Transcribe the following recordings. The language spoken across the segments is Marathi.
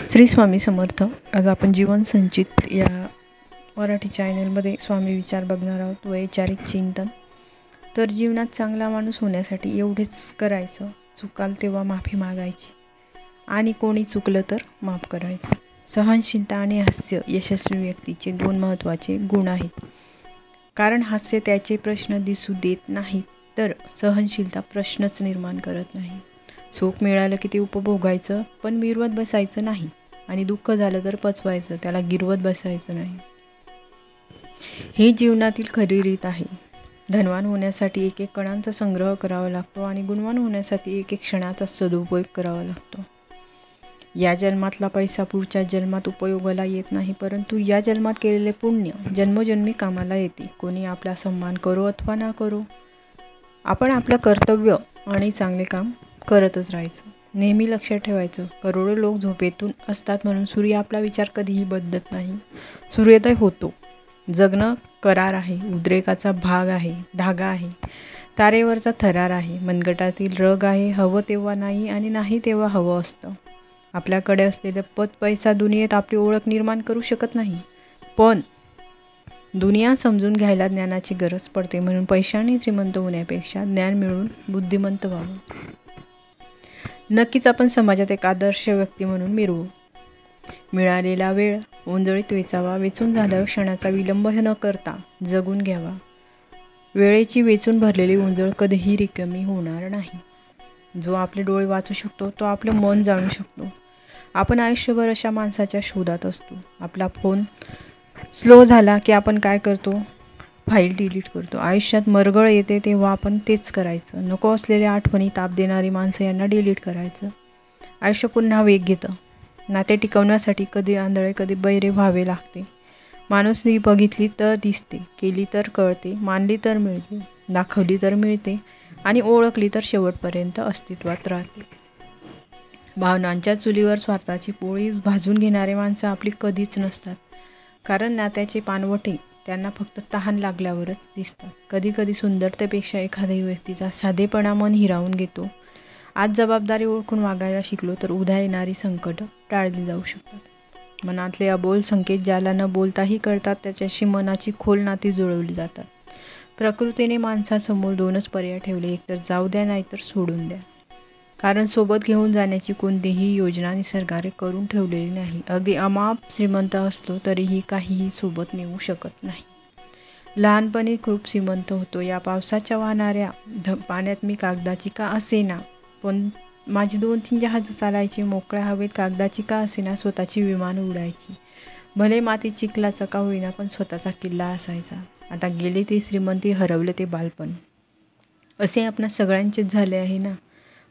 श्री स्वामी समर्थ. आज आपण जीवन संचित या मराठी चॅनलमध्ये स्वामी विचार बघणार आहोत. वैचारिक चिंतन. तर जीवनात चांगला माणूस होण्यासाठी एवढेच करायचं, चुकाल तेव्हा माफी मागायची आणि कोणी चुकलं तर माफ करायचं. सहनशीलता आणि हास्य यशस्वी व्यक्तीचे दोन महत्त्वाचे गुण आहेत. कारण हास्य त्याचे प्रश्न दिसू देत नाहीत, तर सहनशीलता प्रश्नच निर्माण करत नाही. सुख मिळालं की ते उपभोगायचं, पण मिरवत बसायचं नाही. आणि दुःख झालं तर पचवायचं, त्याला गिरवत बसायचं नाही. ही जीवनातील खरी रीत आहे. धनवान होण्यासाठी एक कणांचा संग्रह करावा लागतो आणि गुणवान होण्यासाठी एक क्षणाचा सदुपयोग करावा लागतो. या जन्मातला पैसा पुढच्या जन्मात उपयोगाला येत नाही, परंतु या जन्मात केलेले पुण्य जन्मोजन्मी कामाला येते. कोणी आपला सन्मान करो अथवा ना करो, आपण आपलं कर्तव्य आणि चांगले काम करतच राहायचं. नेहमी लक्षात ठेवायचं, करोडो लोक झोपेतून असतात म्हणून सूर्य आपला विचार कधीही बदलत नाही. सूर्योदय होतो. जगणं करार आहे, उद्रेकाचा भाग आहे, धागा आहे, तारेवरचा थरार आहे, मनगटातील रग आहे. हवं तेव्हा नाही आणि नाही तेव्हा हवं असतं. आपल्याकडे असलेलं पद पैसा दुनियेत आपली ओळख निर्माण करू शकत नाही, पण दुनिया समजून घ्यायला ज्ञानाची गरज पडते. म्हणून पैशाने श्रीमंत होण्यापेक्षा ज्ञान मिळून बुद्धिमंत व्हावं. नक्कीच आपण समाजात एक आदर्श व्यक्ती म्हणून मिरवू. मिळालेला वेळ ओंजळीत वेचावा. वेचून झाल्यावर क्षणाचा विलंब न करता जगून घ्यावा. वेळेची वेचून भरलेली ओंजळ कधीही रिकामी होणार नाही. जो आपले डोळे वाचू शकतो तो आपलं मन जाणू शकतो. आपण आयुष्यभर अशा माणसाच्या शोधात असतो. आपला फोन स्लो झाला की आपण काय करतो? फाईल डिलीट करतो. आयुष्यात मरगळ येते तेव्हा आपण तेच करायचं. नको असलेल्या आठवणी, ताप देणारी माणसं यांना डिलीट करायचं. आयुष्य पुन्हा वेग घेतं. नाते टिकवण्यासाठी कधी आंधळे कधी बहिरे व्हावे लागते. माणुसकी बघितली तर दिसते, केली तर कळते, मानली तर मिळते, दाखवली तर मिळते आणि ओळखली तर शेवटपर्यंत अस्तित्वात राहते. भावनांच्या चुलीवर स्वार्थाची पोळी भाजून घेणारे माणसं आपली कधीच नसतात. कारण नात्याचे पानवटे त्यांना फक्त तहान लागल्यावरच दिसतात. कधीकधी सुंदरतेपेक्षा एखाद्या व्यक्तीचा साधेपणा मन हिरावून घेतो. आज जबाबदारी ओळखून वागायला शिकलो तर उद्या येणारी संकट टाळली जाऊ शकतात. मनातले अबोल संकेत ज्याला न बोलताही कळतात, त्याच्याशी मनाची खोल नाती जुळवली जातात. प्रकृतीने माणसासमोर दोनच पर्याय ठेवले, एकतर जाऊ द्या नाहीतर सोडून द्या. कारण सोबत घेऊन जाण्याची कोणतीही योजना निसर्गाने करून ठेवलेली नाही. अगदी अमाप श्रीमंत असलो तरीही काहीही सोबत नेऊ शकत नाही. लहानपणी खूप श्रीमंत होतो. या पावसाच्या वाहणाऱ्या पाण्यात मी कागदाची का असेना, पण माझी 2-3 जहाजं चालायची. मोकळ्या हवेत कागदाची का असेना स्वतःची विमानं उडायची. भले माती चिखलाचा का होईना, पण स्वतःचा किल्ला असायचा. आता गेले ते श्रीमंती, हरवले ते बालपण. असे आपणा सगळ्यांचेच झाले आहे ना.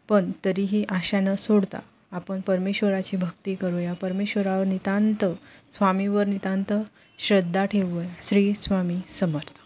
पण तरीही आशा न सोडता आपण परमेश्वराची भक्ती करूया. परमेश्वरावर नितांत, स्वामीवर नितांत श्रद्धा ठेवूया. श्री स्वामी समर्थ.